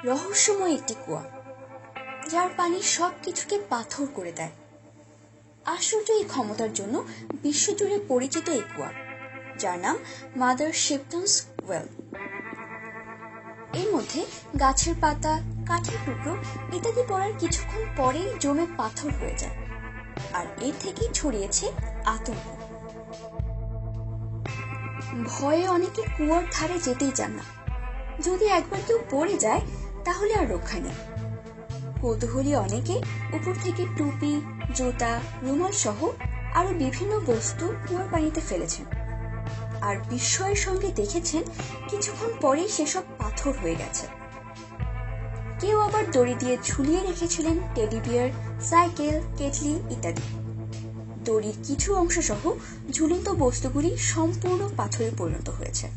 রহস্যময় একটি কুয়া, যার পানি সবকিছুকে পাথর করে দেয়। আশ্চর্য এই ক্ষমতার জন্য বিশ্বজুড়ে পরিচিত এই কুয়া, যার নাম মাদার শিপটনস ওয়েল। এর মধ্যে গাছের পাতা, কাঠের টুকরো ইত্যাদি পড়ার কিছুক্ষণ পরেই জমে পাথর হয়ে যায়, আর এর থেকেই ছড়িয়েছে আতঙ্ক। ভয়ে অনেকে কুয়ার ধারে যেতেই চান না। যদি একবার কেউ পড়ে যায় তাহলে আর রক্ষা নেই। কৌতূহলী অনেকে উপর থেকে টুপি, জুতা, রুমাল সহ আরো বিভিন্ন বস্তু কুয়ার পানিতে ফেলেছেন, আর বিস্ময়ের সঙ্গে দেখেছেন কিছুক্ষণ পরেই সেসব পাথর হয়ে গেছে। কেউ আবার দড়ি দিয়ে ঝুলিয়ে রেখেছিলেন টেডি বিয়ার, সাইকেল, কেটলি ইত্যাদি। দড়ির কিছু অংশ সহ ঝুলন্ত বস্তুগুলি সম্পূর্ণ পাথরে পরিণত হয়েছে।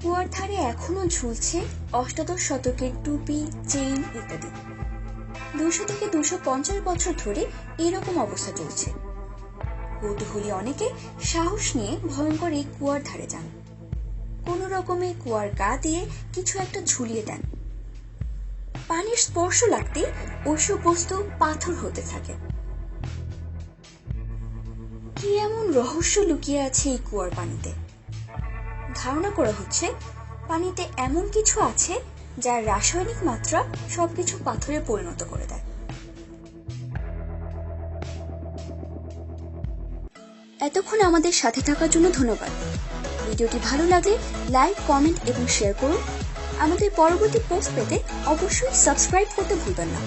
কুয়ার ধারে এখনো ঝুলছে অষ্টাদশ শতকের টুপি, চেইন ইত্যাদি। 200 থেকে 250 বছর ধরে এরকম অবস্থা চলছে। কৌতূহলী অনেকে সাহস নিয়ে ভয়ঙ্কর এই কুয়ার ধারে যান। কোন রকমে কুয়ার গা দিয়ে কিছু একটা ঝুলিয়ে দেন। পানির স্পর্শ লাগতে ওইসব বস্তু পাথর হতে থাকে। কি এমন রহস্য লুকিয়ে আছে এই কুয়ার পানিতে? ধারণা করা হচ্ছে পানিতে এমন কিছু আছে যার রাসায়নিক মাত্রা সবকিছু পাথরে পরিণত করে দেয়। এতক্ষণ আমাদের সাথে থাকার জন্য ধন্যবাদ। ভিডিওটি ভালো লাগলে লাইক, কমেন্ট এবং শেয়ার করুন। আমাদের পরবর্তী পোস্ট পেতে অবশ্যই সাবস্ক্রাইব করতে ভুলবেন না।